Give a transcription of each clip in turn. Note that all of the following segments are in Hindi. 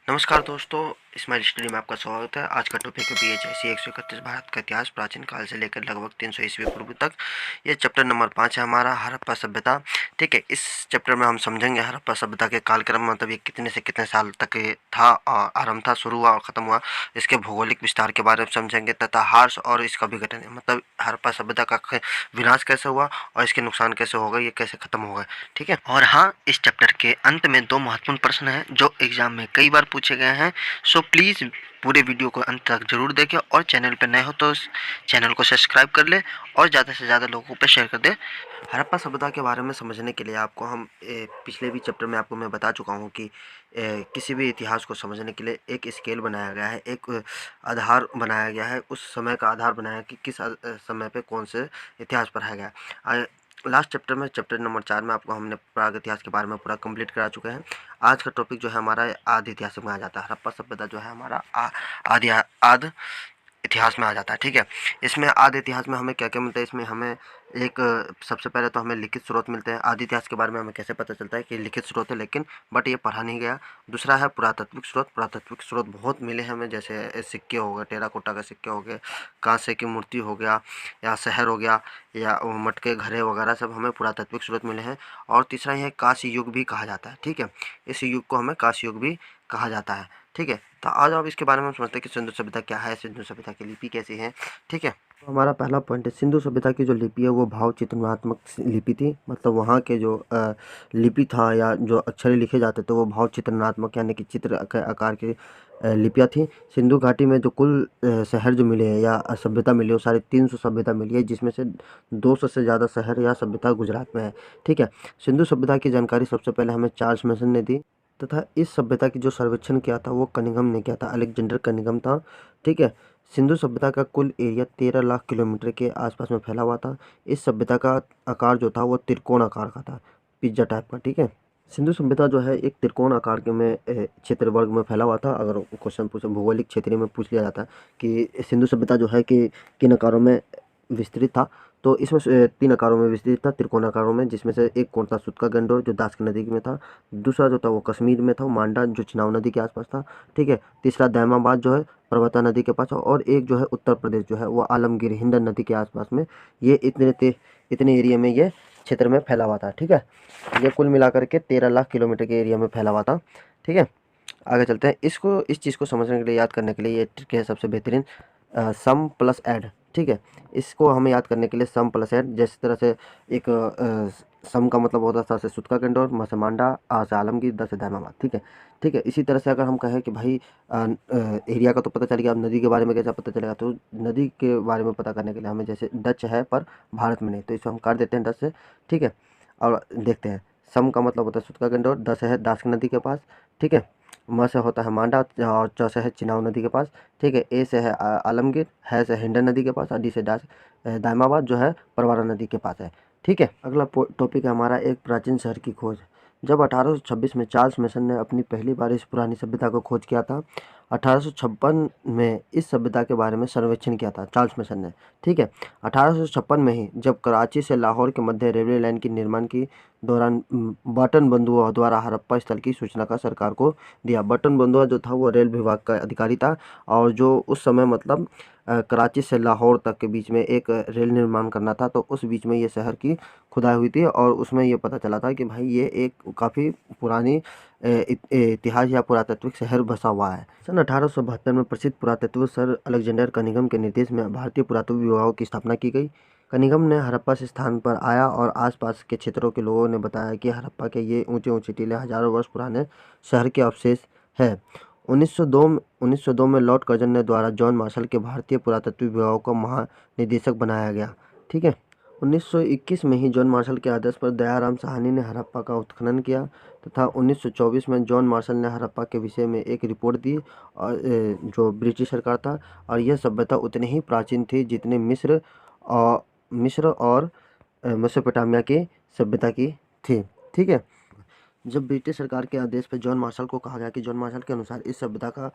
नमस्कार दोस्तों, स्माइल स्टडी में आपका स्वागत है। आज का टॉपिक है BHIC 131 भारत का इतिहास प्राचीन काल से लेकर लगभग 300 ईस्वी पूर्व तक। ये चैप्टर नंबर 5 है हमारा, हड़प्पा सभ्यता। ठीक है, इस चैप्टर में हम समझेंगे हड़प्पा सभ्यता के कालक्रम, मतलब ये कितने से कितने साल तक ये था, आरंभ था, शुरू हुआ और ख़त्म हुआ। इसके भौगोलिक विस्तार के बारे में समझेंगे तथा हार्स और इसका विघटन, मतलब हड़प्पा सभ्यता का विनाश कैसे हुआ और इसके नुकसान कैसे हो गए, ये कैसे ख़त्म हो गए। ठीक है, और हाँ, इस चैप्टर के अंत में 2 महत्वपूर्ण प्रश्न हैं जो एग्जाम में कई बार पूछे गए हैं। सो प्लीज़ पूरे वीडियो को अंत तक जरूर देखें और चैनल पर नए हो तो चैनल को सब्सक्राइब कर ले और ज़्यादा से ज़्यादा लोगों पर शेयर कर दे। हड़प्पा सभ्यता के बारे में समझने के लिए आपको हम पिछले भी चैप्टर में आपको मैं बता चुका हूँ कि किसी भी इतिहास को समझने के लिए एक स्केल बनाया गया है, एक आधार बनाया गया है, उस समय का आधार बनाया कि किस समय पे कौन से इतिहास पढ़ाया गया। लास्ट चैप्टर में, चैप्टर नंबर 4 में आपको हमने प्राग इतिहास के बारे में पूरा कंप्लीट करा चुके हैं। आज का टॉपिक जो है हमारा आदि इतिहास में आ जाता है। हड़प्पा सभ्यता जो है हमारा आदि इतिहास में आ जाता है। ठीक है, इसमें आदि इतिहास में हमें क्या क्या मिलता है, इसमें हमें एक सबसे पहले तो हमें लिखित स्रोत मिलते हैं। आदि इतिहास के बारे में हमें कैसे पता चलता है कि लिखित स्रोत है, लेकिन बट ये पढ़ा नहीं गया। दूसरा है पुरातात्विक स्रोत। पुरातात्विक स्रोत बहुत मिले हैं हमें, जैसे सिक्के हो गए, टेराकोटा के सिक्के हो गए, कांसे की मूर्ति हो गया, या शहर हो गया, या मटके घड़े वगैरह सब हमें पुरातात्विक स्रोत मिले हैं। और तीसरा ये कांस्य युग भी कहा जाता है। ठीक है, इस युग को हमें कांस्य युग भी कहा जाता है। ठीक है, तो आज आप इसके बारे में समझते हैं कि सिंधु सभ्यता क्या है, सिंधु सभ्यता की लिपि कैसी है। ठीक है, तो हमारा पहला पॉइंट है, सिंधु सभ्यता की जो लिपि है वो भाव चित्रणात्मक लिपि थी। मतलब वहाँ के जो लिपि था या जो अक्षर लिखे जाते थे वो भाव चित्रणात्मक यानी कि चित्र आकार की लिपियाँ थी। सिंधु घाटी में जो कुल शहर जो मिले हैं या सभ्यता मिली है वो साढ़े 300 सभ्यता मिली है, जिसमें से 200 से ज़्यादा शहर या सभ्यता गुजरात में है। ठीक है, सिंधु सभ्यता की जानकारी सबसे पहले हमें चार्ल्स मेसन ने दी तथा इस सभ्यता की जो सर्वेक्षण किया था वो कनिंघम ने किया था, अलेक्जेंडर कनिंघम था। ठीक है, सिंधु सभ्यता का कुल एरिया 13 लाख किलोमीटर के आसपास में फैला हुआ था। इस सभ्यता का आकार जो था वो त्रिकोण आकार का था, पिज्जा टाइप का। ठीक है, सिंधु सभ्यता जो है एक त्रिकोण आकार के में क्षेत्र वर्ग में फैला हुआ था। अगर क्वेश्चन पूछे भौगोलिक क्षेत्र में पूछ लिया जाता है कि सिंधु सभ्यता जो है कि किन आकारों में विस्तृत था, तो इसमें 3 आकारों में विस्तृत था, त्रिकोण आकारों में, जिसमें से एक कौन था, सुतका गंडोर जो दास की नदी में था। दूसरा जो था वो कश्मीर में था, मांडा जो चिनाब नदी के आसपास था। ठीक है, तीसरा दैमाबाद जो है पर्वता नदी के पास, और एक जो है उत्तर प्रदेश जो है वो आलमगीर हिंडन नदी के आसपास में। ये इतने एरिया में ये क्षेत्र में फैला हुआ था। ठीक है, ये कुल मिलाकर के 13 लाख किलोमीटर के एरिया में फैला हुआ था। ठीक है, आगे चलते हैं। इस चीज़ को समझने के लिए, याद करने के लिए ये ट्रिक है सबसे बेहतरीन, सम प्लस ऐड। ठीक है, इसको हमें याद करने के लिए सम प्लस ऐड, जिस तरह से एक सम का मतलब होता था से सुतका गंडोर, म से मांडा, आ से आलमगीर, द से दैमाबाद। ठीक है, ठीक है, इसी तरह से अगर हम कहें कि भाई एरिया का तो पता चल गया, अब नदी के बारे में कैसा पता चलेगा, तो नदी के बारे में पता करने के लिए हमें, जैसे डच है पर भारत में नहीं, तो इसे हम कर देते हैं डच से। ठीक है, और देखते हैं, सम का मतलब होता है सुतका गंडोर, द से है दास की नदी के पास। ठीक है, म से होता है मांडा, और च से है चिनाब नदी के पास। ठीक है, ए से है आलमगीर, है से हिंडन नदी के पास, और डी से दामाबाद जो है परवारा नदी के पास है। ठीक है, अगला टॉपिक है हमारा एक प्राचीन शहर की खोज। जब 1826 में चार्ल्स मेसन ने अपनी पहली बार इस पुरानी सभ्यता को खोज किया था, 1856 में इस सभ्यता के बारे में सर्वेक्षण किया था चार्ल्स मेसन ने। ठीक है, 1856 में ही जब कराची से लाहौर के मध्य रेलवे लाइन की निर्माण की दौरान बटन बंधुआ द्वारा हड़प्पा स्थल की सूचना का सरकार को दिया। बटन बंधुआ जो था वो रेल विभाग का अधिकारी था, और जो उस समय मतलब कराची से लाहौर तक के बीच में एक रेल निर्माण करना था, तो उस बीच में ये शहर की खुदाई हुई थी, और उसमें ये पता चला था कि भाई ये एक काफ़ी पुरानी इतिहास या पुरातात्विक शहर बसा हुआ है। सन 1872 में प्रसिद्ध पुरातत्व सर अलेक्जेंडर कनिंघम के निर्देश में भारतीय पुरातत्व विभाग की स्थापना की गई। कनिंघम ने हड़प्पा से स्थान पर आया और आसपास के क्षेत्रों के लोगों ने बताया कि हड़प्पा के ये ऊंचे ऊंचे टीले हजारों वर्ष पुराने शहर के अवशेष है। 1902 में लॉर्ड कर्जन ने द्वारा जॉन मार्शल के भारतीय पुरातत्व विभाग को महानिदेशक बनाया गया। ठीक है, 1921 में ही जॉन मार्शल के आदेश पर दयाराम साहनी ने हड़प्पा का उत्खनन किया तथा 1924 में जॉन मार्शल ने हड़प्पा के विषय में एक रिपोर्ट दी, और जो ब्रिटिश सरकार था, और यह सभ्यता उतनी ही प्राचीन थी जितनी मिस्र और मेसोपोटामिया की सभ्यता की थी। ठीक है, जब ब्रिटिश सरकार के आदेश पर जॉन मार्शल को कहा गया कि जॉन मार्शल के अनुसार इस सभ्यता का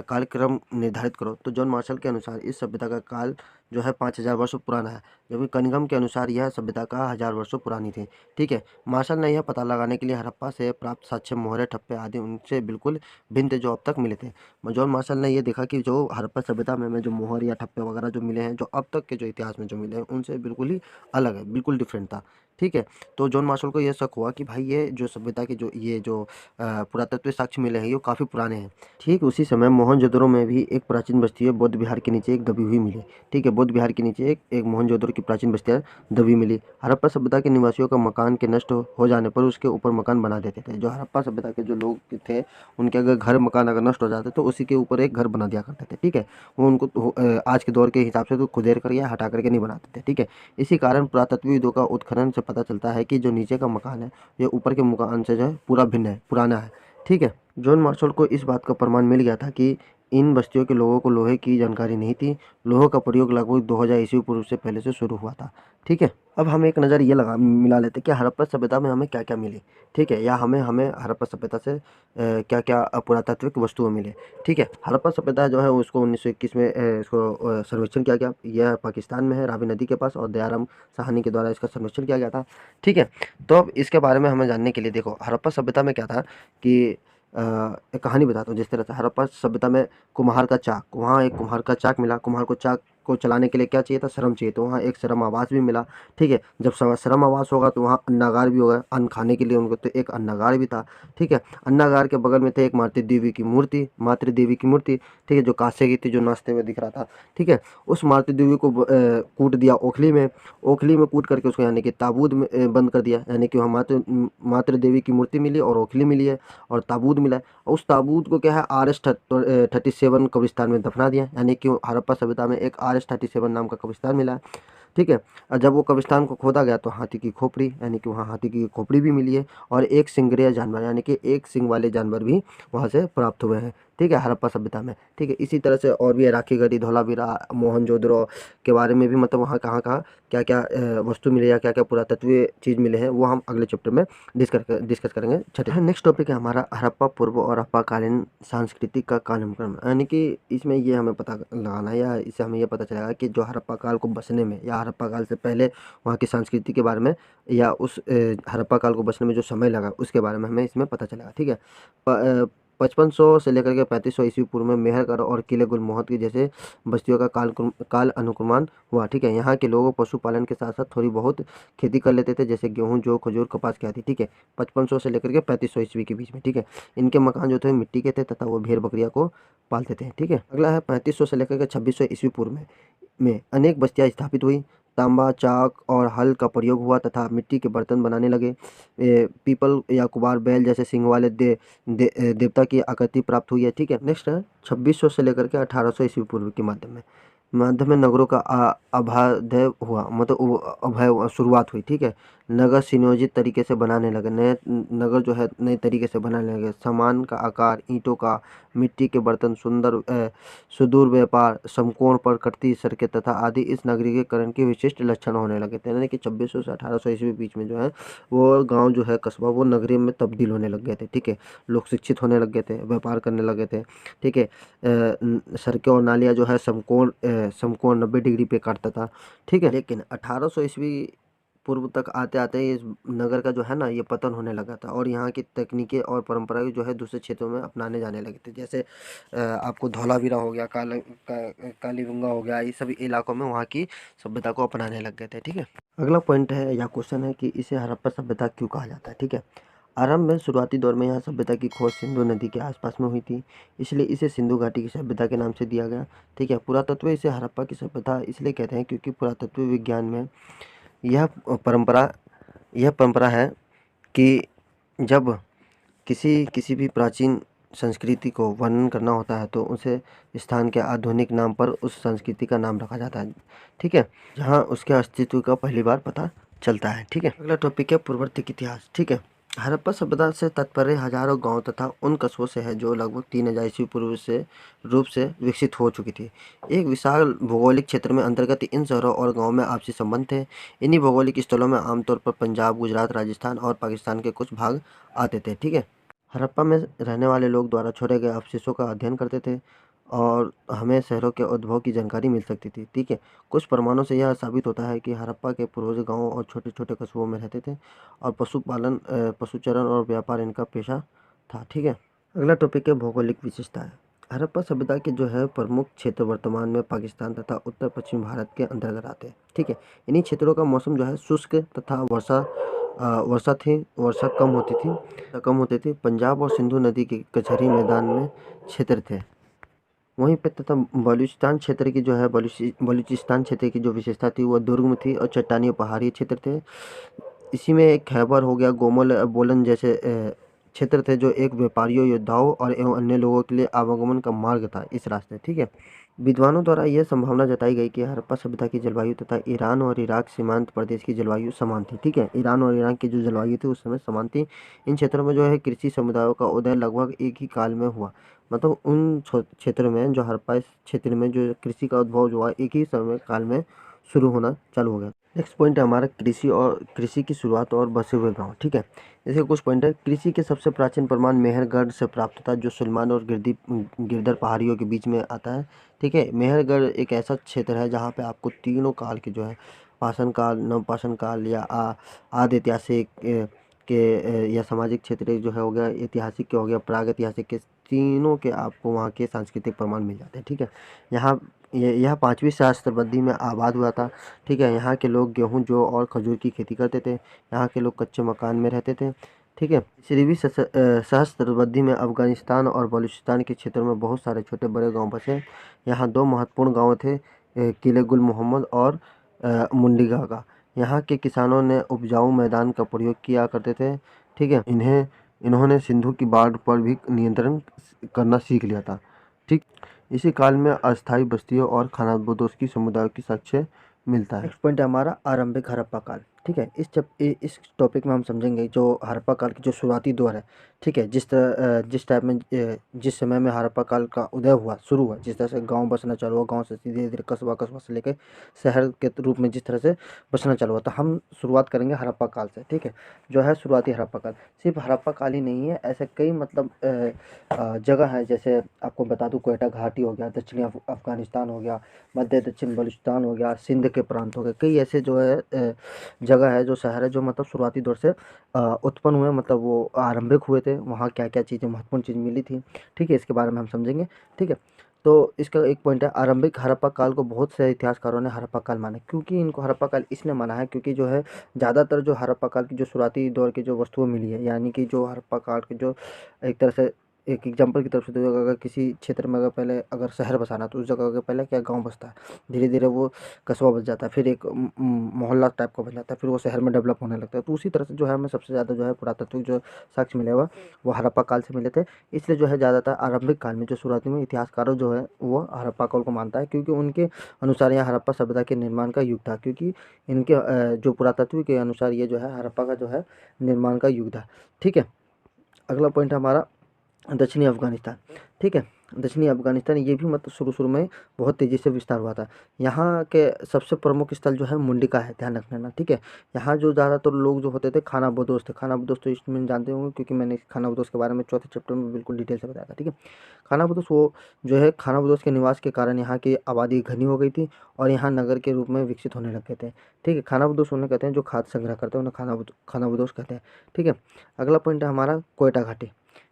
कालक्रम निर्धारित करो, तो जॉन मार्शल के अनुसार इस सभ्यता का काल जो है 5000 वर्षों पुराना है, जबकि कनिंघम के अनुसार यह सभ्यता का 1000 वर्षों पुरानी थी। ठीक है, मार्शल ने यह पता लगाने के लिए हड़प्पा से प्राप्त साक्ष्य, मोहरे, ठप्पे आदि उनसे बिल्कुल भिन्न थे जो अब तक मिले थे। जॉन मार्शल ने यह देखा कि जो हड़प्पा सभ्यता में हमें जो मोहर या ठप्पे वगैरह जो मिले हैं, जो अब तक के जो इतिहास में जो मिले हैं, उनसे बिल्कुल ही अलग है, बिल्कुल डिफरेंट था। ठीक है, तो जॉन मार्शल को यह शक हुआ कि भाई ये जो सभ्यता के जो ये जो पुरातत्व साक्ष्य मिले हैं, ये काफ़ी पुराने हैं। ठीक उसी समय मोहनजोदड़ो में भी एक प्राचीन बस्ती है, बौद्ध विहार के नीचे एक दबी हुई मिली। ठीक है, बौद्ध विहार के नीचे एक मोहनजोदड़ो की प्राचीन बस्तियाँ दबी मिली। हड़प्पा सभ्यता के निवासियों का मकान के नष्ट हो जाने पर उसके ऊपर मकान बना देते थे। जो हड़प्पा सभ्यता के जो लोग थे, उनके अगर घर मकान अगर नष्ट हो जाते तो उसी के ऊपर एक घर बना दिया करते थे। ठीक है, वो उनको आज के दौर के हिसाब से तो खुदेर कर या हटा करके नहीं बनाते थे। ठीक है, इसी कारण पुरातत्वविदों का उत्खनन से पता चलता है कि जो नीचे का मकान है, ये ऊपर के मकान से जो है पूरा भिन्न है, पुराना है। ठीक है, जॉन मार्शल को इस बात का प्रमाण मिल गया था कि इन बस्तियों के लोगों को लोहे की जानकारी नहीं थी। लोहे का प्रयोग लगभग 2000 ईस्वी पूर्व से पहले से शुरू हुआ था। ठीक है, अब हम एक नज़र ये मिला लेते हैं कि हड़प्पा सभ्यता में हमें क्या क्या मिली। ठीक है, या हमें हमें हड़प्पा सभ्यता से क्या क्या पुरातात्विक वस्तुएं मिले। ठीक है, हड़प्पा सभ्यता जो है उसको 1921 में इसको सर्वेक्षण किया गया। यह पाकिस्तान में है, रावी नदी के पास, और दयाराम साहनी के द्वारा इसका सर्वेक्षण किया गया था। ठीक है, तो अब इसके बारे में हमें जानने के लिए देखो, हड़प्पा सभ्यता में क्या था कि एक कहानी बताता हूँ। जिस तरह से हड़प्पा सभ्यता में कुम्हार का चाक, वहाँ एक कुम्हार का चाक मिला। कुम्हार को चाक को चलाने के लिए क्या चाहिए था? श्रम चाहिए, तो वहाँ एक श्रम आवास भी मिला। ठीक है, जब श्रम आवास होगा तो वहाँ अन्नागार भी होगा, अन्न खाने के लिए उनको, तो एक अन्नागार भी था। ठीक है, अन्नागार के बगल में थे एक मातृ देवी की मूर्ति, ठीक है, जो कांसे की थी, जो नाचते हुए दिख रहा था। ठीक है, उस मातृ देवी को कूट दिया ओखली में, कूट करके उसको यानी कि ताबूत में बंद कर दिया। यानी कि वहाँ मातृ देवी की मूर्ति मिली और ओखली मिली है और ताबूत मिला है। उस ताबूत को क्या है, RS-37 कब्रिस्तान में दफना दिया। यानी कि हड़प्पा सभ्यता में एक RS-37 नाम का कब्रिस्तान मिला है। ठीक है, और जब वो कब्रिस्तान को खोदा गया तो हाथी की खोपड़ी, यानी कि वहाँ हाथी की खोपड़ी भी मिली है, और एक सिंगरेय जानवर, यानी कि एक सिंग वाले जानवर भी वहाँ से प्राप्त हुए हैं। ठीक है, हड़प्पा सभ्यता में। ठीक है, इसी तरह से और भी है, राखीगढ़ी, धौलावीरा, मोहनजोदड़ो के बारे में भी, मतलब वहाँ कहाँ कहाँ क्या क्या वस्तु मिले या क्या क्या पुरातत्वीय चीज़ मिले हैं, वो हम अगले चैप्टर में डिस्कस करेंगे। छठे नेक्स्ट टॉपिक है हमारा हड़प्पा पूर्व और हड़प्पाकालीन सांस्कृतिक का कालक्रम। यानी कि इसमें ये हमें पता लगाना है, या इससे हमें ये पता चलेगा कि जो हड़प्पा काल को बसने में, या हड़प्पा काल से पहले वहाँ की संस्कृति के बारे में, या उस हड़प्पा काल को बसने में जो समय लगा उसके बारे में हमें इसमें पता चलेगा। ठीक है, 5500 से लेकर के 3500 ईस्वी पूर्व में मेहरगढ़ और किले गुलमोहर की जैसे बस्तियों का काल अनुक्रमण हुआ। ठीक है, यहाँ के लोग पशुपालन के साथ साथ थोड़ी बहुत खेती कर लेते थे, जैसे गेहूं, जौ, खजूर, कपास की आदि। ठीक है, 5500 से लेकर के 3500 ईस्वी के बीच में। ठीक है, इनके मकान जो थे मिट्टी के थे तथा वो भेड़ बकरियां को पालते थे। ठीक है, अगला है 3500 से लेकर के 2600 ईस्वी पूर्व में अनेक बस्तियां स्थापित हुई। तांबा, चाक और हल का प्रयोग हुआ तथा मिट्टी के बर्तन बनाने लगे। पीपल या कुबार बैल जैसे सिंग वाले देवता की आकृति प्राप्त हुई है। ठीक है, नेक्स्ट है 2600 से लेकर के 1800 ईस्वी पूर्व के मध्य में नगरों का अभ्युदय हुआ, मतलब अभय शुरुआत हुई। ठीक है, नगर सुनियोजित तरीके से बनाने लगे, नए नगर जो है नए तरीके से बनाने लगे। सामान का आकार, ईंटों का, मिट्टी के बर्तन, सुदूर व्यापार, समकोण पर कटती सड़कें तथा आदि इस नगरीकरण के विशिष्ट लक्षण होने लगे थे। यानी कि 2600 से 1800 ईस्वी बीच में जो है वो गांव जो है, कस्बा, वो नगरी में तब्दील होने लग गए थे। ठीक है, लोग शिक्षित होने लग गए थे, व्यापार करने लगे थे। ठीक है, सड़कें और नालियाँ जो है समकोण 90 डिग्री पे काटता था। ठीक है, लेकिन 1800 ईस्वी पूर्व तक आते आते इस नगर का जो है ना, ये पतन होने लगा था, और यहाँ की तकनीकें और परंपराएं जो है दूसरे क्षेत्रों में अपनाने जाने लगे थे। जैसे आपको धौलावीरा हो गया, कालीगंगा हो गया, ये सभी इलाकों में वहाँ की सभ्यता को अपनाने लग गए थे। ठीक है, अगला पॉइंट है या क्वेश्चन है कि इसे हड़प्पा सभ्यता क्यों कहा जाता है। ठीक है, आरंभ में शुरुआती दौर में यहाँ सभ्यता की खोज सिंधु नदी के आसपास में हुई थी, इसलिए इसे सिंधु घाटी की सभ्यता के नाम से दिया गया। ठीक है, पुरातत्व इसे हड़प्पा की सभ्यता इसलिए कहते हैं क्योंकि पुरातत्व विज्ञान में यह परंपरा है कि जब किसी भी प्राचीन संस्कृति को वर्णन करना होता है तो उसे स्थान के आधुनिक नाम पर उस संस्कृति का नाम रखा जाता है। ठीक है, जहाँ उसके अस्तित्व का पहली बार पता चलता है। ठीक है, अगला टॉपिक है पूर्ववर्ती इतिहास। ठीक है, हड़प्पा सभ्यता से तात्पर्य हजारों गांव तथा उन कस्बों से है जो लगभग 3000 ईस्वी पूर्व से रूप से विकसित हो चुकी थी। एक विशाल भौगोलिक क्षेत्र में अंतर्गत इन शहरों और गांवों में आपसी संबंध थे। इन्हीं भौगोलिक स्थलों में आमतौर पर पंजाब, गुजरात, राजस्थान और पाकिस्तान के कुछ भाग आते थे। ठीक है। हड़प्पा में रहने वाले लोग द्वारा छोड़े गए अवशेषों का अध्ययन करते थे और हमें शहरों के उद्भव की जानकारी मिल सकती थी। ठीक है। कुछ प्रमाणों से यह साबित होता है कि हड़प्पा के पूर्वज गांवों और छोटे छोटे कस्बों में रहते थे और पशुपालन, पशुचरण और व्यापार इनका पेशा था। ठीक है। अगला टॉपिक है भौगोलिक विशेषताएं। हड़प्पा सभ्यता के जो है प्रमुख क्षेत्र वर्तमान में पाकिस्तान तथा उत्तर पश्चिम भारत के अंतर्गत आते हैं। ठीक है। इन्हीं क्षेत्रों का मौसम जो है शुष्क तथा वर्षा कम होती थी। पंजाब और सिंधु नदी के कचहरी मैदान में क्षेत्र थे। वहीं पे तथा बलूचिस्तान क्षेत्र की जो विशेषता थी वह दुर्गम थी और चट्टानी पहाड़ी क्षेत्र थे। इसी में एक खैबर हो गया, गोमल, बोलन जैसे क्षेत्र थे जो एक व्यापारियों, योद्धाओं और एवं अन्य लोगों के लिए आवागमन का मार्ग था इस रास्ते। ठीक है। विद्वानों द्वारा यह संभावना जताई गई कि हड़प्पा सभ्यता की जलवायु तथा ईरान और इराक सीमांत प्रदेश की जलवायु समान थी। ठीक है। ईरान और इराक की जो जलवायु थी उस समय समान थी। इन क्षेत्रों में जो है कृषि समुदायों का उदय लगभग एक ही काल में हुआ। मतलब उन क्षेत्र में जो हड़प्पा क्षेत्र में जो कृषि का उद्भव जो हुआ एक ही समय काल में शुरू होना चालू हो गया। नेक्स्ट पॉइंट है हमारा कृषि की शुरुआत और बसे हुए गांव। ठीक है। इसके कुछ पॉइंट है। कृषि के सबसे प्राचीन प्रमाण मेहरगढ़ से प्राप्त था जो सुलेमान और गिरदर पहाड़ियों के बीच में आता है। ठीक है। मेहरगढ़ एक ऐसा क्षेत्र है जहाँ पे आपको तीनों काल के जो है पाषाण काल, नवपाषाण काल या आदि ऐतिहासिक या सामाजिक क्षेत्र जो है हो गया, ऐतिहासिक के हो गया, प्राग ऐतिहासिक के, तीनों के आपको वहाँ के सांस्कृतिक प्रमाण मिल जाते हैं। ठीक है। यह 5वीं सहस्त्राब्दी में आबाद हुआ था। ठीक है। यहाँ के लोग गेहूँ, जौ और खजूर की खेती करते थे। यहाँ के लोग कच्चे मकान में रहते थे। ठीक है। 3वीं सहस्त्राब्दी में अफगानिस्तान और बलूचिस्तान के क्षेत्रों में बहुत सारे छोटे बड़े गांव बसे। यहाँ 2 महत्वपूर्ण गांव थे, किले गुल मोहम्मद और मुंडी गागा। यहाँ के किसानों ने उपजाऊ मैदान का प्रयोग किया करते थे। ठीक है। इन्होंने सिंधु की बाढ़ पर भी नियंत्रण करना सीख लिया था। ठीक। इसी काल में अस्थायी बस्तियों और खानाबदोश की समुदायों की साक्ष्य मिलता है। नेक्स्ट पॉइंट है हमारा आरंभिक हड़प्पा काल। ठीक है। इस टॉपिक में हम समझेंगे जो हड़प्पा काल की जो शुरुआती दौर है। ठीक है। जिस समय में हड़प्पा काल का उदय हुआ, शुरू हुआ, जिस तरह से गांव बसना चालू हुआ, गांव से धीरे धीरे कस्बा, कस्बा से लेकर शहर के रूप में जिस तरह से बसना चालू हुआ, तो हम शुरुआत करेंगे हड़प्पा काल से। ठीक है। जो है शुरुआती हड़प्पा काल, सिर्फ हड़प्पा काल ही नहीं है, ऐसे कई मतलब जगह है। जैसे आपको बता दूं, कोयटा घाटी हो गया, दक्षिणी अफगानिस्तान हो गया, मध्य दक्षिण बलूचिस्तान हो गया, सिंध के प्रांत हो गए, कई ऐसे जो है जगह है, जो शहर है, जो मतलब शुरुआती दौर से उत्पन्न हुए, मतलब वो आरंभिक हुए थे। वहाँ क्या क्या चीज़ें, महत्वपूर्ण चीज़ मिली थी। ठीक है। इसके बारे में हम समझेंगे। ठीक है। तो इसका एक पॉइंट है, आरंभिक हड़प्पा काल को बहुत से इतिहासकारों ने हड़प्पा काल माना, क्योंकि इनको हड़प्पा काल इसलिए माना है क्योंकि जो है ज़्यादातर जो हड़प्पा काल की जो शुरुआती दौर की जो वस्तुएं मिली है, यानी कि जो हड़प्पा काल के जो एक तरह से एक एग्जांपल की तरफ से देखो, अगर किसी क्षेत्र में अगर शहर बसाना, तो उस जगह के पहले क्या गांव बसता है, धीरे धीरे वो कस्बा बस जाता है, फिर एक मोहल्ला टाइप का बन जाता है, फिर वो शहर में डेवलप होने लगता है। तो उसी तरह से जो है हमें सबसे ज़्यादा जो है पुरातत्व जो साक्ष्य मिले हुआ वो हड़प्पा काल से मिले थे। इसलिए जो है ज़्यादातर आरंभिक काल में जो शुरुआती में इतिहासकारों जो है वो हड़प्पा काल को मानता है, क्योंकि उनके अनुसार यहाँ हड़प्पा सभ्यता के निर्माण का युग था, क्योंकि इनके जो पुरातत्व के अनुसार ये जो है हड़प्पा का जो है निर्माण का युग था। ठीक है। अगला पॉइंट है हमारा दक्षिणी अफगानिस्तान। ठीक है। दक्षिणी अफगानिस्तान ये भी मतलब शुरू शुरू में बहुत तेज़ी से विस्तार हुआ था। यहाँ के सबसे प्रमुख स्थल जो है मुंडिका है, ध्यान रखना। ठीक है। यहाँ जो ज़्यादातर लोग जो होते थे खाना बदोश थे। खाना बदोश तो इसमें जानते होंगे, क्योंकि मैंने खाना बदोश के बारे में चौथे चैप्टर में बिल्कुल डिटेल से बताया था। ठीक है। खाना बदोश वो जो है खाना बदोश के निवास के कारण यहाँ की आबादी घनी हो गई थी और यहाँ नगर के रूप में विकसित होने लग गए थे। ठीक है। खाना बदोश उन्हें कहते हैं जो खाद्य संग्रह करते हैं, उन्हें खाना बदोश कहते हैं। ठीक है। अगला पॉइंट है हमारा कोयटा घाटी।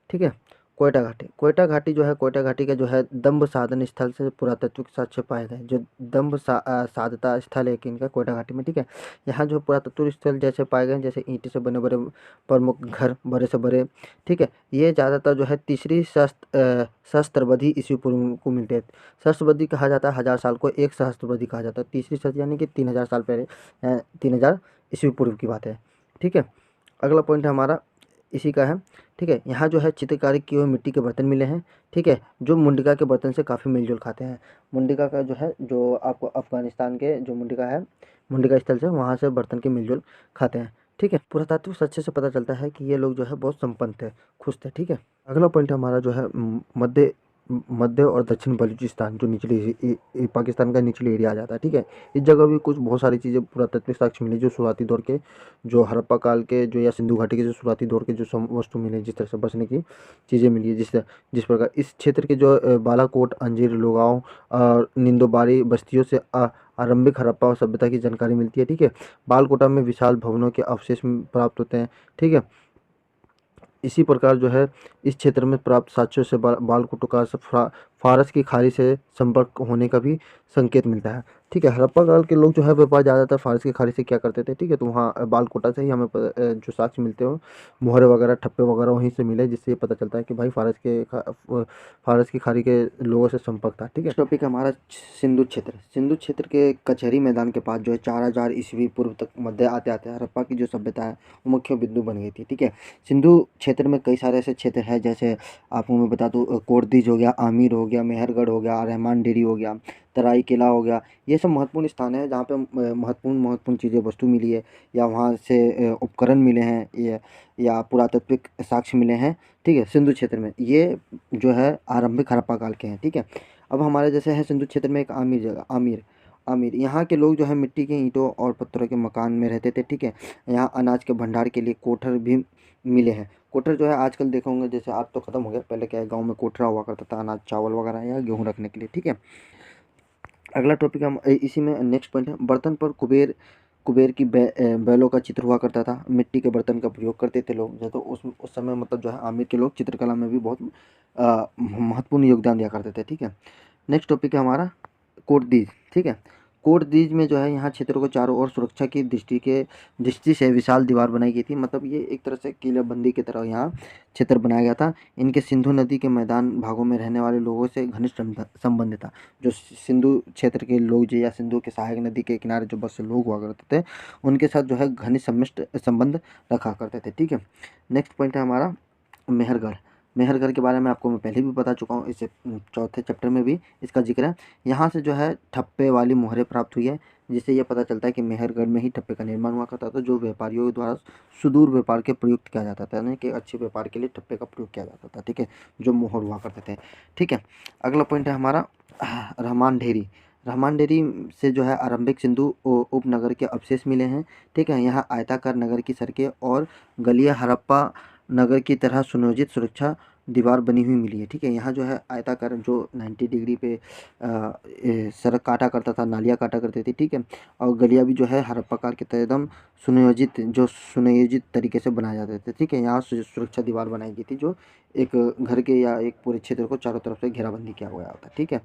ठीक है। कोयटा घाटी जो है, कोयटा घाटी का जो है दम्भ साधन स्थल से पुरातत्व के साक्ष्य पाए गए, जो साधता स्थल है कि इनका कोयटा घाटी में। ठीक है। यहाँ जो पुरातत्व स्थल जैसे पाए गए, जैसे ईंट से बने बड़े प्रमुख घर, बड़े से बड़े। ठीक है। ये ज़्यादातर जो है तीसरी सहस्त्राब्दी ईस्वी पूर्व को मिलते हैं। सहस्त्राब्दी कहा जाता है 1000 साल को, एक सहस्त्राब्दी कहा जाता है तीसरी सहस्त्र, यानी कि 3000 साल पहले, 3000 ईस्वी पूर्व की बात है। ठीक है। अगला पॉइंट हमारा इसी का है। ठीक है। यहाँ जो है चित्रकारी किए हुए मिट्टी के बर्तन मिले हैं। ठीक है। जो मुंडिका के बर्तन से काफ़ी मिलजुल खाते हैं। मुंडिका का जो है, जो आपको अफगानिस्तान के जो मुंडिका है, मुंडिका स्थल से वहाँ से बर्तन के मिलजुल खाते हैं। ठीक है। पुरातात्विक साक्ष्य से पता चलता है कि ये लोग जो है बहुत संपन्न थे, खुश थे। ठीक है। अगला पॉइंट हमारा जो है मध्य मध्य और दक्षिण बलूचिस्तान, जो निचली पाकिस्तान का निचली एरिया आ जाता है। ठीक है। इस जगह भी कुछ बहुत सारी चीज़ें पुरातात्विक साक्ष्य मिले, जो शुरुआती दौर के, जो हड़प्पा काल के, जो या सिंधु घाटी के जो शुरुआती दौर के जो वस्तु मिले, जिस तरह से बचने की चीज़ें मिली है, जिस प्रकार इस क्षेत्र के जो बालाकोट, अंजीर, लोगांव और निंदोबारी बस्तियों से आरंभिक हड़प्पा और सभ्यता की जानकारी मिलती है। ठीक है। बालकोटा में विशाल भवनों के अवशेष प्राप्त होते हैं। ठीक है। इसी प्रकार जो है इस क्षेत्र में प्राप्त साक्ष्यों से बालकोट का फारस की खाड़ी से संपर्क होने का भी संकेत मिलता है। ठीक है। हड़प्पा काल के लोग जो है व्यापार ज़्यादातर फारस की खाड़ी से क्या करते थे। ठीक है। तो वहाँ बालकोटा से ही हमें जो साक्ष्य मिलते हो, मोहरे वगैरह, ठप्पे वगैरह वहीं से मिले, जिससे ये पता चलता है कि भाई फारस की खाड़ी के लोगों से संपर्क था। ठीक है। टॉपिक हमारा सिंधु क्षेत्र। सिंधु क्षेत्र के कचहरी मैदान के पास जो है 4000 ईस्वी पूर्व तक मध्य आते आते हड़प्पा की जो सभ्यता है वो मुख्य बिंदु बन गई थी। ठीक है। सिंधु क्षेत्र में कई सारे ऐसे क्षेत्र हैं, जैसे आपको मैं बता दूँ, कोटदीज हो गया, आमिर हो गया, मेहरगढ़ हो गया, रहमान डेरी हो गया, तराई किला हो गया। ये सब महत्वपूर्ण स्थान है जहाँ पे महत्वपूर्ण चीज़ें, वस्तु मिली है, या वहाँ से उपकरण मिले हैं, या पुरातात्विक साक्ष्य मिले हैं। ठीक है। सिंधु क्षेत्र में ये जो है आरंभिक हड़प्पा काल के हैं। ठीक है। अब हमारे जैसे है सिंधु क्षेत्र में एक आमिर जगह, आमिर आमिर यहाँ के लोग जो है मिट्टी के ईंटों और पत्थरों के मकान में रहते थे। ठीक है। यहाँ अनाज के भंडार के लिए कोठर भी मिले हैं। कोठर जो है आजकल देखे होंगे, जैसे आज तो ख़त्म हो गया, पहले क्या है, गांव में कोठरा हुआ करता था अनाज, चावल वगैरह या गेहूँ रखने के लिए। ठीक है। अगला टॉपिक हम इसी में नेक्स्ट पॉइंट है, बर्तन पर कुबेर कुबेर की बैलों का चित्र हुआ करता था। मिट्टी के बर्तन का प्रयोग करते थे लोग, जो तो उस समय मतलब जो है आमिर के लोग चित्रकला में भी बहुत महत्वपूर्ण योगदान दिया करते थे। ठीक है। नेक्स्ट टॉपिक है हमारा कोटदीज। ठीक है। कोटदीज में जो है यहाँ क्षेत्रों को चारों ओर सुरक्षा की दृष्टि से विशाल दीवार बनाई गई थी। मतलब ये एक तरह से किलेबंदी की तरह यहाँ क्षेत्र बनाया गया था। इनके सिंधु नदी के मैदान भागों में रहने वाले लोगों से घनिष्ठ संबंध था। जो सिंधु क्षेत्र के लोग जो, या सिंधु के सहायक नदी के किनारे जो बस लोग हुआ करते थे, उनके साथ जो है घनिष्ठ संबंध रखा करते थे। ठीक है। नेक्स्ट पॉइंट है हमारा मेहरगढ़। मेहरगढ़ के बारे में आपको मैं पहले भी बता चुका हूँ, इस चौथे चैप्टर में भी इसका जिक्र है। यहाँ से जो है ठप्पे वाली मोहरें प्राप्त हुई है, जिससे यह पता चलता है कि मेहरगढ़ में ही ठप्पे का निर्माण हुआ करता था, जो व्यापारियों द्वारा सुदूर व्यापार के प्रयुक्त किया जाता था, यानी कि अच्छे व्यापार के लिए ठप्पे का प्रयोग किया जाता था। ठीक है। जो मोहर हुआ करते थे। ठीक है। अगला पॉइंट है हमारा रहमान डेरी। रहमान डेरी से जो है आरंभिक सिंधु उपनगर के अवशेष मिले हैं। ठीक है। यहाँ आयताकार नगर की सड़कें और गलियाँ हड़प्पा नगर की तरह सुनियोजित सुरक्षा दीवार बनी हुई मिली है। ठीक है। यहाँ जो है आयताकार जो 90 डिग्री पे सड़क काटा करता था, नालियाँ काटा करती थी। ठीक है। और गलियाँ भी जो है हड़प्पा काल के एकदम सुनियोजित तरीके से बनाए जाते थे। ठीक है। यहाँ सुरक्षा दीवार बनाई गई थी, जो एक घर के या एक पूरे क्षेत्र को चारों तरफ से घेराबंदी किया गया होता है। ठीक है।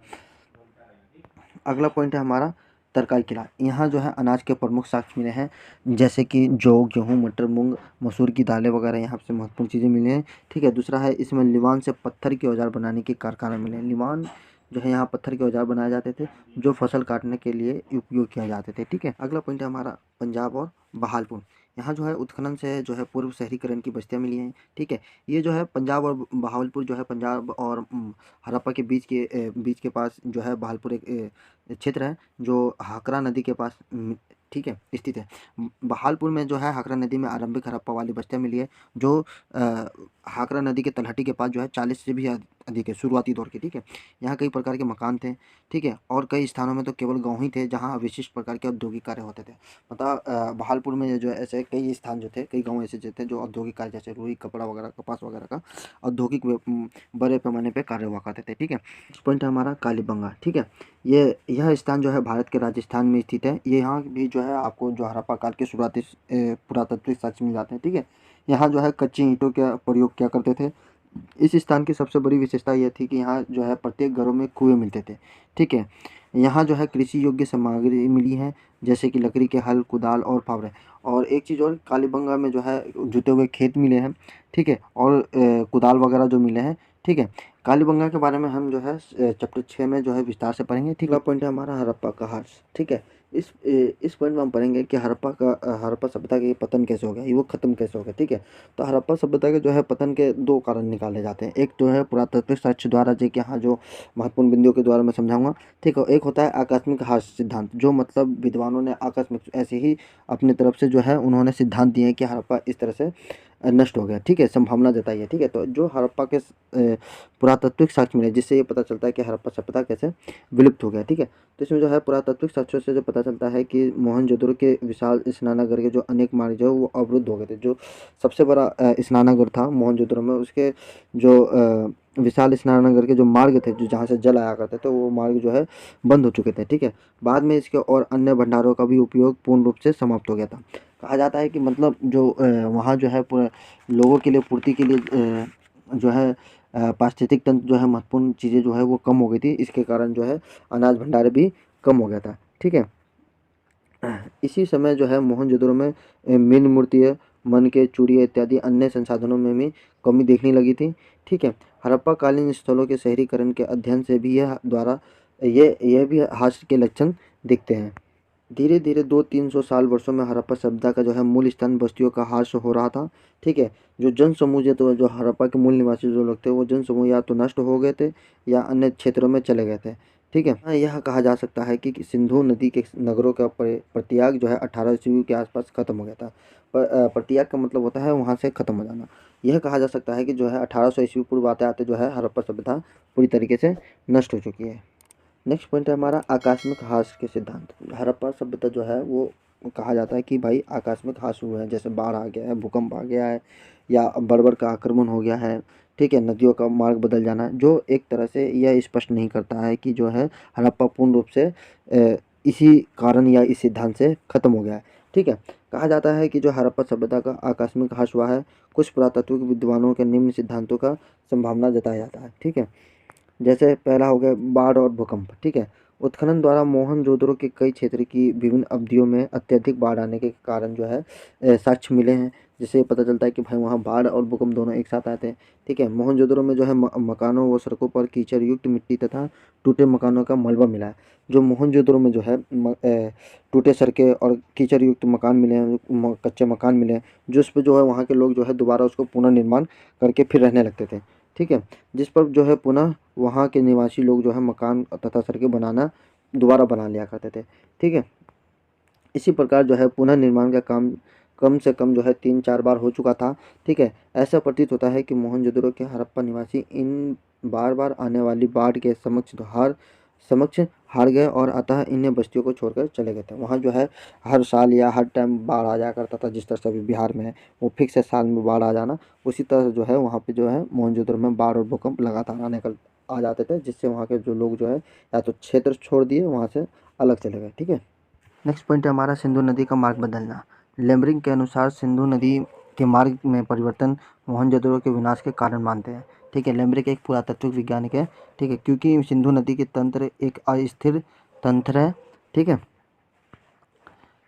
अगला पॉइंट है हमारा तरकाई किला। यहाँ जो है अनाज के प्रमुख साक्ष्य मिले हैं, जैसे कि जौ, गेहूँ, मटर, मूंग, मसूर की दालें वगैरह यहाँ से महत्वपूर्ण चीज़ें मिली हैं। ठीक है। दूसरा है इसमें लिवान से पत्थर के औजार बनाने के कारखाना मिले हैं। लिवान जो है यहाँ पत्थर के औजार बनाए जाते थे, जो फसल काटने के लिए उपयोग किया जाते थे। ठीक है। अगला पॉइंट है हमारा पंजाब और बहालपुर। यहाँ जो है उत्खनन से जो है पूर्व शहरीकरण की बस्तियाँ मिली हैं। ठीक है। ये जो है पंजाब और बहावलपुर जो है, पंजाब और हड़प्पा के बीच के पास जो है बहालपुर एक क्षेत्र है, जो हाकरा नदी के पास ठीक है स्थित है। बहालपुर में जो है हाकरा नदी में आरंभिक हड़प्पा वाली बस्तियाँ मिली है, जो हाकरा नदी के तलहटी के पास जो है 40 से भी अधिक है, शुरुआती दौर के। ठीक है। यहाँ कई प्रकार के मकान थे। ठीक है। और कई स्थानों में तो केवल गाँव ही थे जहाँ विशिष्ट प्रकार के औद्योगिक कार्य होते थे। मतलब बहालपुर में जो है ऐसे कई स्थान जो थे, कई गाँव ऐसे जो थे जो औद्योगिक कार्य, जैसे रुई, कपड़ा वगैरह, कपास वगैरह का औद्योगिक बड़े पैमाने पर कार्य हुआ करते थे। ठीक है। नेक्स्ट पॉइंट है हमारा कालीबंगा। ठीक है। यह स्थान जो है भारत के राजस्थान में स्थित है। ये यहाँ भी जो है आपको जो हड़प्पा काल के शुरुआती पुरातात्विक साक्ष्य मिल जाते हैं। ठीक है। यहाँ जो है कच्ची ईंटों का प्रयोग किया करते थे। इस स्थान की सबसे बड़ी विशेषता यह थी कि यहाँ जो है प्रत्येक घरों में कुएं मिलते थे। ठीक है। यहाँ जो है कृषि योग्य सामग्री मिली है, जैसे कि लकड़ी के हल, कुदाल और फावड़े। और एक चीज़ और, कालीबंगा में जो है जुते हुए खेत मिले हैं। ठीक है। और कुदाल वगैरह जो मिले हैं, ठीक है। कालीबंगा के बारे में हम जो है चैप्टर 6 में जो है विस्तार से पढ़ेंगे। ठीक है। अगला पॉइंट है हमारा हड़प्पा का ह्रास। ठीक है। इस पॉइंट में हम पढ़ेंगे कि हड़प्पा सभ्यता का पतन कैसे हो गया, ये वो खत्म कैसे हो गया। ठीक है। तो हड़प्पा सभ्यता के जो है पतन के दो कारण निकाले जाते हैं। एक जो है पुरातात्विक साक्ष्य द्वारा, जो कि यहाँ जो महत्वपूर्ण बिंदुओं के द्वारा मैं समझाऊंगा। ठीक है। एक होता है आकस्मिक ह्रास सिद्धांत, जो मतलब विद्वानों ने आकस्मिक ऐसे ही अपनी तरफ से जो है उन्होंने सिद्धांत दिए कि हड़प्पा इस तरह से नष्ट हो गया। ठीक है। संभावना जताई है। ठीक है। तो जो हड़प्पा के पुरातात्विक साक्ष्य मिले, जिससे ये पता चलता है कि हड़प्पा सभ्यता कैसे विलुप्त हो गया। ठीक है। तो इसमें जो है पुरातात्विक साक्ष्यों से जो पता चलता है कि मोहनजोदड़ो के विशाल स्नानागार के जो अनेक मार्ग जो है वो अवरुद्ध हो गए थे। जो सबसे बड़ा स्नानागार था मोहनजोदड़ो में, उसके जो विशाल स्नानागार के जो मार्ग थे, जो जहाँ से जल आया करते थे, वो मार्ग जो है बंद हो चुके थे। ठीक है। बाद में इसके और अन्य भंडारों का भी उपयोग पूर्ण रूप से समाप्त हो गया था। कहा जाता है कि मतलब जो वहाँ जो है पूरे लोगों के लिए पूर्ति के लिए जो है पारिस्थितिक तंत्र जो है महत्वपूर्ण चीज़ें जो है वो कम हो गई थी। इसके कारण जो है अनाज भंडार भी कम हो गया था। ठीक है। इसी समय जो है मोहनजोदड़ो में मीन मूर्तियाँ, मन के चूड़ियाँ इत्यादि अन्य संसाधनों में भी कमी देखने लगी थी। ठीक है। हड़प्पा कालीन स्थलों के शहरीकरण के अध्ययन से भी यह भी हास्य के लक्षण दिखते हैं। धीरे धीरे 200-300 साल वर्षों में हड़प्पा सभ्यता का जो है मूल स्थान बस्तियों का ह्रास हो रहा था। ठीक है। जो जन समूह जो हड़प्पा के मूल निवासी जो लोग थे, वो जन समूह या तो नष्ट हो गए थे या अन्य क्षेत्रों में चले गए थे। ठीक है। यह कहा जा सकता है कि सिंधु नदी के नगरों का प्रत्याग जो है 18 ईस्वी के आसपास खत्म हो गया था। प्रत्याग का मतलब होता है वहाँ से खत्म हो जाना। यह कहा जा सकता है कि जो है 1800 ईस्वी पूर्व आते आते जो है हड़प्पा सभ्यता पूरी तरीके से नष्ट हो चुकी है। नेक्स्ट पॉइंट है हमारा आकस्मिक ह्रास के सिद्धांत। हड़प्पा सभ्यता जो है वो कहा जाता है कि भाई आकस्मिक ह्रास हुए हैं, जैसे बाढ़ आ गया है, भूकंप आ गया है, या बर्बर का आक्रमण हो गया है। ठीक है। नदियों का मार्ग बदल जाना, जो एक तरह से यह स्पष्ट नहीं करता है कि जो है हड़प्पा पूर्ण रूप से इसी कारण या इस सिद्धांत से खत्म हो गया है। ठीक है। कहा जाता है कि जो हड़प्पा सभ्यता का आकस्मिक ह्रास हुआ है, कुछ पुरातात्विक विद्वानों के निम्न सिद्धांतों का संभावना जताया जाता है। ठीक है। जैसे पहला हो गया बाढ़ और भूकंप। ठीक है। उत्खनन द्वारा मोहनजोदड़ो के कई क्षेत्र की विभिन्न अवधियों में अत्यधिक बाढ़ आने के कारण जो है साक्ष्य मिले हैं, जिससे पता चलता है कि भाई वहाँ बाढ़ और भूकंप दोनों एक साथ आते हैं। ठीक है। मोहनजोदड़ो में जो है मकानों व सड़कों पर कीचड़ युक्त मिट्टी तथा टूटे मकानों का मलबा मिला है। जो मोहनजोदड़ो में जो है टूटे सड़कें और कीचड़ युक्त मकान मिले हैं, कच्चे मकान मिले हैं, जो उस पर जो है वहाँ के लोग जो है दोबारा उसको पुनर्निर्माण करके फिर रहने लगते थे। ठीक है। जिस पर जो है पुनः वहाँ के निवासी लोग जो है मकान तथा सड़कें बनाना दोबारा बना लिया करते थे। ठीक है। इसी प्रकार जो है पुनर्निर्माण का काम कम से कम जो है 3-4 बार हो चुका था। ठीक है। ऐसा प्रतीत होता है कि मोहनजोदड़ो के हड़प्पा निवासी इन बार बार आने वाली बाढ़ के समक्ष हार गए और अतः इन्हें बस्तियों को छोड़कर चले गए थे। वहाँ जो है हर साल या हर टाइम बाढ़ आ जाया करता था, जिस तरह से अभी बिहार में है वो फिक्स है साल में बाढ़ आ जाना। उसी तरह जो है वहाँ पे जो है मोहनजोदड़ो में बाढ़ और भूकंप लगातार आ जाते थे, जिससे वहाँ के जो लोग जो है या तो क्षेत्र छोड़ दिए, वहाँ से अलग चले गए। ठीक है। नेक्स्ट पॉइंट है हमारा सिंधु नदी का मार्ग बदलना। लेम्बरिंग के अनुसार सिंधु नदी के मार्ग में परिवर्तन मोहनजोदड़ो के विनाश के कारण मानते हैं। ठीक है। लेम्बरिंग एक पुरातात्विक वैज्ञानिक है। ठीक है। क्योंकि सिंधु नदी के तंत्र एक अस्थिर तंत्र है। ठीक है।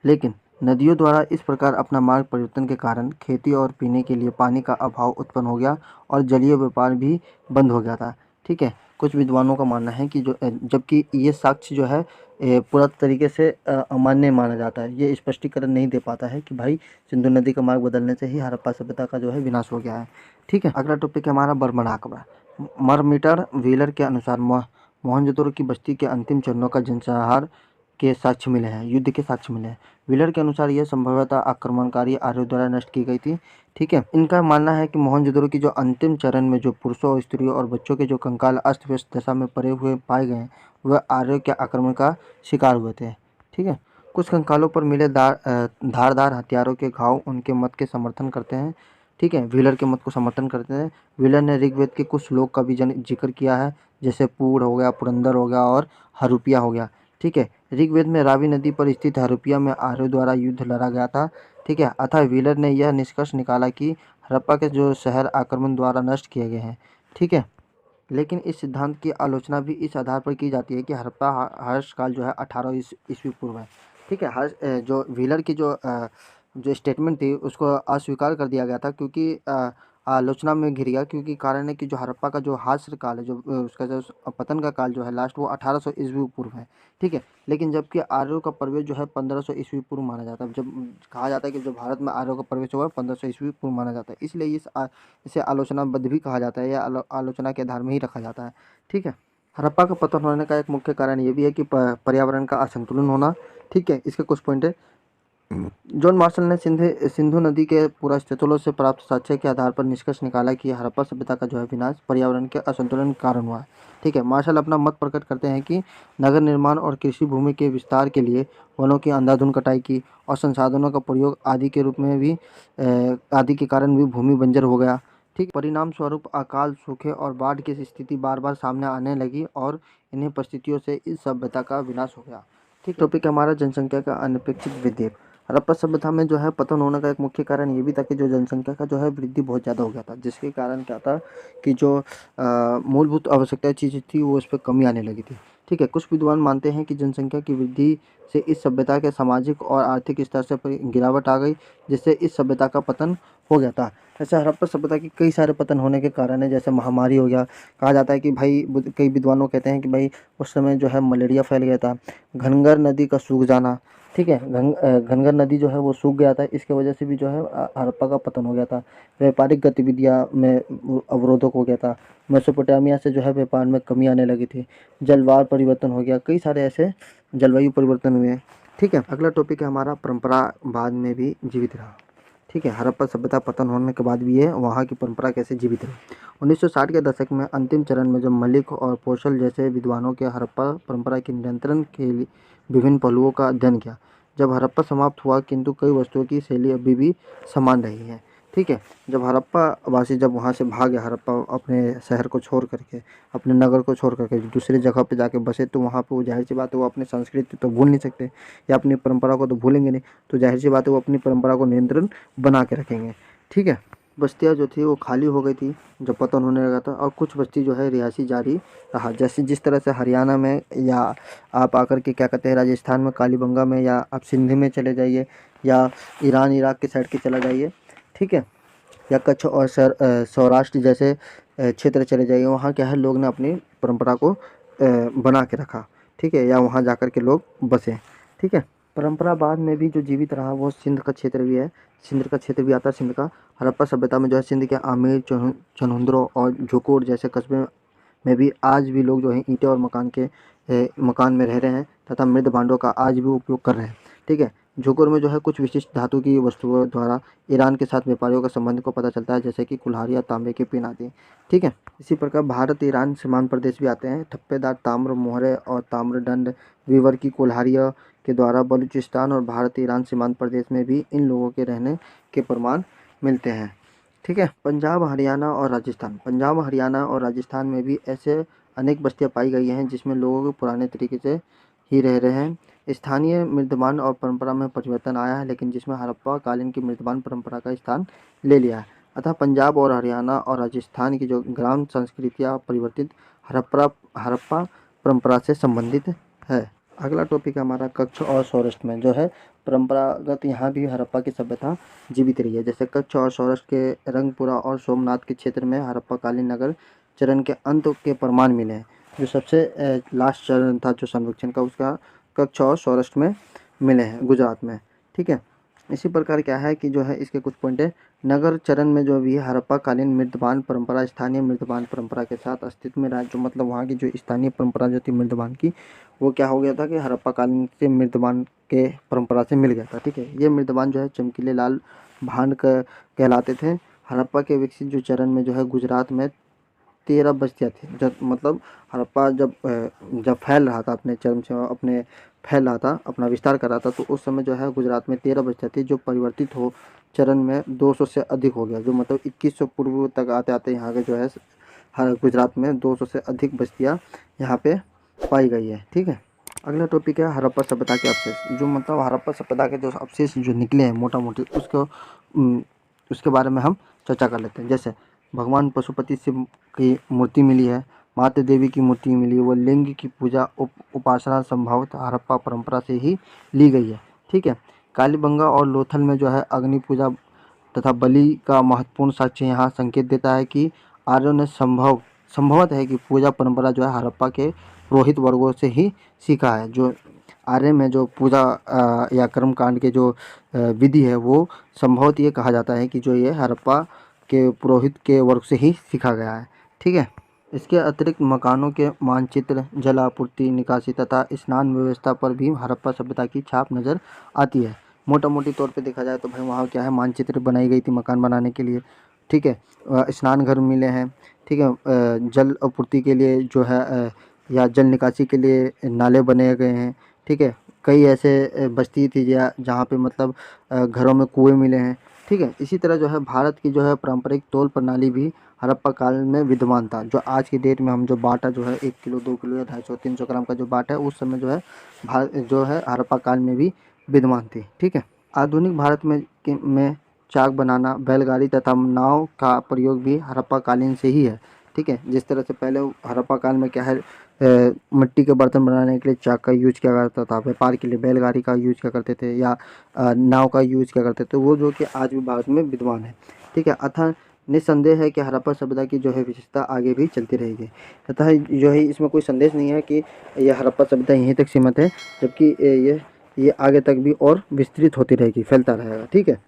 लेकिन नदियों द्वारा इस प्रकार अपना मार्ग परिवर्तन के कारण खेती और पीने के लिए पानी का अभाव उत्पन्न हो गया और जलीय व्यापार भी बंद हो गया था। ठीक है। कुछ विद्वानों का मानना है कि जबकि ये साक्ष्य जो है पूरा तरीके से अमान्य माना जाता है। ये स्पष्टीकरण नहीं दे पाता है कि भाई सिंधु नदी का मार्ग बदलने से ही हड़प्पा सभ्यता का जो है विनाश हो गया है। ठीक है। अगला टॉपिक है हमारा बर्मन आंकड़ा। मरमीटर व्हीलर के अनुसार मोहनजोदड़ो की बस्ती के अंतिम चरणों का जनसंहार के साक्ष्य मिले हैं, युद्ध के साक्ष्य मिले हैं। व्हीलर के अनुसार यह संभवतः आक्रमणकारी आर्यों द्वारा नष्ट की गई थी। ठीक है। इनका मानना है कि मोहनजोदड़ो की जो अंतिम चरण में जो पुरुषों, स्त्रियों और बच्चों के जो कंकाल अस्त व्यस्त दशा में पड़े हुए पाए गए, वह आर्यों के आक्रमण का शिकार हुए थे। ठीक है। कुछ कंकालों पर मिले धारदार हथियारों के घाव उनके मत के समर्थन करते हैं। ठीक है। व्हीलर के मत को समर्थन करते हैं। व्हीलर ने ऋग्वेद के कुछ श्लोक का भी जिक्र किया है, जैसे पूर हो गया, पुरंदर हो गया और हरूपिया हो गया। ठीक है। ऋग्वेद में रावी नदी पर स्थित हरूपिया में आर्यों द्वारा युद्ध लड़ा गया था। ठीक है। अतः व्हीलर ने यह निष्कर्ष निकाला कि हड़प्पा के जो शहर आक्रमण द्वारा नष्ट किए गए हैं। ठीक है। लेकिन इस सिद्धांत की आलोचना भी इस आधार पर की जाती है कि हड़प्पा हर्ष काल जो है 18 ईस्वी पूर्व है। ठीक है। जो व्हीलर की जो स्टेटमेंट थी उसको अस्वीकार कर दिया गया था, क्योंकि आलोचना में घिर गया, क्योंकि कारण है कि जो हड़प्पा का जो हास्य काल है, जो उसका जो पतन का काल जो है लास्ट, वो 1800 ईस्वी पूर्व है। ठीक है, लेकिन जबकि आर्यों का प्रवेश जो है 1500 ईस्वी पूर्व माना जाता है। जब कहा जाता है कि जो भारत में आर्यों का प्रवेश हुआ 1500 ईस्वी पूर्व माना जाता है, इसलिए इसे आलोचनाबद्ध भी कहा जाता है, या आलोचना के आधार में ही रखा जाता है। ठीक है, हड़प्पा का पतन होने का एक मुख्य कारण ये भी है कि पर्यावरण का असंतुलन होना। ठीक है, इसके कुछ पॉइंट है। जॉन मार्शल ने सिंधु नदी के पुरातत्वों से प्राप्त साक्ष्य के आधार पर निष्कर्ष निकाला कि हड़प्पा सभ्यता का जो है विनाश पर्यावरण के असंतुलन के कारण हुआ है। ठीक है, मार्शल अपना मत प्रकट करते हैं कि नगर निर्माण और कृषि भूमि के विस्तार के लिए वनों की अंधाधुंध कटाई की और संसाधनों का प्रयोग आदि के रूप में भी आदि के कारण भी भूमि बंजर हो गया। ठीक, परिणाम स्वरूप अकाल, सूखे और बाढ़ की स्थिति बार बार सामने आने लगी और इन्हीं परिस्थितियों से इस सभ्यता का विनाश हो गया। ठीक, टॉपिक है हमारा जनसंख्या का अनपेक्षित वृद्धि। हड़प्पा सभ्यता में जो है पतन होने का एक मुख्य कारण ये भी था कि जो जनसंख्या का जो है वृद्धि बहुत ज़्यादा हो गया था, जिसके कारण क्या था कि जो मूलभूत आवश्यकता चीज़ थी वो उस पर कमी आने लगी थी। ठीक है, कुछ विद्वान मानते हैं कि जनसंख्या की वृद्धि से इस सभ्यता के सामाजिक और आर्थिक स्तर से गिरावट आ गई, जिससे इस सभ्यता का पतन हो गया था। ऐसे हड़प्पा सभ्यता के कई सारे पतन होने के कारण है, जैसे महामारी हो गया। कहा जाता है कि भाई कई विद्वानों कहते हैं कि भाई उस समय जो है मलेरिया फैल गया था। घनगर नदी का सूख जाना। ठीक है, घनगर नदी जो है वो सूख गया था, इसके वजह से भी जो है हड़प्पा का पतन हो गया था। व्यापारिक गतिविधियाँ में अवरोधक हो गया था। मेसोपोटामिया से जो है व्यापार में कमी आने लगी थी। जलवायु परिवर्तन हो गया, कई सारे ऐसे जलवायु परिवर्तन हुए। ठीक है, अगला टॉपिक है हमारा परंपरावाद में भी जीवित रहा। ठीक है, हड़प्पा सभ्यता पतन होने के बाद भी ये वहाँ की परंपरा कैसे जीवित रही। 1960 के दशक में अंतिम चरण में जो मलिक और पोशल जैसे विद्वानों के हड़प्पा परंपरा के नियंत्रण के लिए विभिन्न पहलुओं का अध्ययन किया। जब हड़प्पा समाप्त हुआ, किंतु कई वस्तुओं की शैली अभी भी समान रही है। ठीक है, जब हड़प्पा वासी जब वहाँ से भागे, हड़प्पा अपने शहर को छोड़ करके, अपने नगर को छोड़ करके दूसरी जगह पे जाके बसे, तो वहाँ पे वो जाहिर सी बात है वो अपनी संस्कृति तो भूल नहीं सकते, या अपनी परंपरा को तो भूलेंगे नहीं, तो जाहिर सी बात है वो अपनी परंपरा को नियंत्रण बना के रखेंगे। ठीक है, बस्तियाँ जो थी वो खाली हो गई थी जब पतन होने लगा था, और कुछ बस्ती जो है रिहायशी जारी रहा। जैसे जिस तरह से हरियाणा में, या आप आकर के क्या कहते हैं राजस्थान में कालीबंगा में, या आप सिंध में चले जाइए, या ईरान इराक के साइड के चला जाइए। ठीक है, या कच्छ और सौराष्ट्र जैसे क्षेत्र चले जाइए, वहाँ क्या है लोग ने अपनी परंपरा को बना के रखा। ठीक है, या वहाँ जाकर के लोग बसे। ठीक है, परंपरा बाद में भी जो जीवित रहा वो सिंध का क्षेत्र भी है। सिंध का क्षेत्र भी आता है सिंध का। हड़प्पा सभ्यता में जो है सिंध के आमेर, चनुंद्रो और झोकोर जैसे कस्बे में भी आज भी लोग जो है ईंटें और मकान में रह रहे हैं, तथा मृद भांडों का आज भी उपयोग कर रहे हैं। ठीक है, झोकोर में जो है कुछ विशिष्ट धातु की वस्तुओं द्वारा ईरान के साथ व्यापारियों का संबंध को पता चलता है, जैसे कि कुल्हाड़ी या तांबे के पिन आदि। ठीक है, इसी प्रकार भारत ईरान सीमांत प्रदेश भी आते हैं। ठप्पेदार ताम्र मोहरे और ताम्रदंड वीवर की कुल्हाड़ियों के द्वारा बलूचिस्तान और भारत ईरान सीमांत प्रदेश में भी इन लोगों के रहने के प्रमाण मिलते हैं। ठीक है, पंजाब हरियाणा और राजस्थान। पंजाब हरियाणा और राजस्थान में भी ऐसे अनेक बस्तियां पाई गई हैं जिसमें लोग पुराने तरीके से ही रह रहे हैं। स्थानीय मृदमान और परंपरा में परिवर्तन आया है, लेकिन जिसमें हड़प्पा कालीन की मृदमान परंपरा का स्थान ले लिया है। अतः पंजाब और हरियाणा और राजस्थान की जो ग्राम संस्कृतियाँ परिवर्तित हड़प्पा परंपरा से संबंधित है। अगला टॉपिक है हमारा कच्छ और सौराष्ट्र में जो है परंपरागत यहाँ भी हड़प्पा की सभ्यता जीवित रही है। जैसे कच्छ और सौराष्ट्र के रंगपुरा और सोमनाथ के क्षेत्र में हड़प्पा कालीन नगर चरण के अंत के प्रमाण मिले हैं। जो सबसे लास्ट चरण था जो संरक्षण का, उसका कच्छ और सौराष्ट्र में मिले हैं, गुजरात में। ठीक है, इसी प्रकार क्या है कि जो है इसके कुछ पॉइंट है। नगर चरण में जो भी हड़प्पा कालीन मृदबान परंपरा स्थानीय मृदबान परंपरा के साथ अस्तित्व में रहा। जो मतलब वहाँ की जो स्थानीय परंपरा जो थी मृदबान की, वो क्या हो गया था कि हड़प्पा कालीन से मृदबान के परंपरा से मिल गया था। ठीक है, ये मृदबान जो है चमकीले लाल भांड कहलाते थे। हड़प्पा के विकसित जो चरण में जो है गुजरात में 13 बस्तियाँ थी। जब मतलब हड़प्पा जब फैल रहा था, अपने फैल रहा था, अपना विस्तार कर रहा था, तो उस समय जो है गुजरात में 13 बस्तियाँ थी, जो परिवर्तित हो चरण में 200 से अधिक हो गया। जो मतलब 2100 पूर्व तक आते आते यहाँ के जो है हर गुजरात में 200 से अधिक बस्तियाँ यहाँ पे पाई गई है। ठीक है, अगला टॉपिक है हड़प्पा सभ्यता के अवशेष। जो मतलब हड़प्पा सभ्यता के जो अवशेष जो निकले हैं मोटा मोटी, उसके बारे में हम चर्चा कर लेते हैं। जैसे भगवान पशुपति शिव की मूर्ति मिली है, माता देवी की मूर्ति मिली है, वो लिंग की पूजा उपासना संभवतः हड़प्पा परंपरा से ही ली गई है। ठीक है, कालीबंगा और लोथल में जो है अग्नि पूजा तथा बलि का महत्वपूर्ण साक्ष्य यहाँ संकेत देता है कि आर्यों ने संभवत है कि पूजा परंपरा जो है हड़प्पा के पुरोहित वर्गों से ही सीखा है। जो आर्य में जो पूजा या कर्मकांड के जो विधि है वो संभवत ये कहा जाता है कि जो ये हड़प्पा के पुरोहित के वर्ग से ही सीखा गया है। ठीक है। इसके अतिरिक्त मकानों के मानचित्र, जल आपूर्ति, निकासी तथा स्नान व्यवस्था पर भी हड़प्पा सभ्यता की छाप नज़र आती है। मोटा मोटी तौर पे देखा जाए तो भाई वहाँ क्या है, मानचित्र बनाई गई थी मकान बनाने के लिए। ठीक है। स्नान घर मिले हैं। ठीक है। जल आपूर्ति के लिए जो है या जल निकासी के लिए नाले बने गए हैं। ठीक है। कई ऐसे बस्ती थी जहाँ पे मतलब घरों में कुएं मिले हैं। ठीक है। इसी तरह जो है भारत की जो है पारंपरिक तौल प्रणाली भी हड़प्पा काल में विद्यमान था। जो आज की डेट में हम जो बाटा जो है 1 किलो 2 किलो या 250 300 ग्राम का जो बाटा है उस समय जो है जो है हड़प्पा काल में भी विद्यमान थी। ठीक है। आधुनिक भारत में चाक बनाना, बैलगाड़ी तथा नाव का प्रयोग भी हड़प्पा कालीन से ही है। ठीक है। जिस तरह से पहले हड़प्पा काल में क्या है, मिट्टी के बर्तन बनाने के लिए चाक का यूज किया करता था, व्यापार के लिए बैलगाड़ी का यूज किया करते थे या नाव का यूज किया करते थे, वो जो कि आज भी भारत में विद्यमान है। ठीक है। अतः निस्संदेह है कि हड़प्पा सभ्यता की जो है विशेषता आगे भी चलती रहेगी तथा जो है इसमें कोई संदेश नहीं है कि यह हड़प्पा सभ्यता यहीं तक सीमित है, जबकि ये आगे तक भी और विस्तृत होती रहेगी, फैलता रहेगा। ठीक है।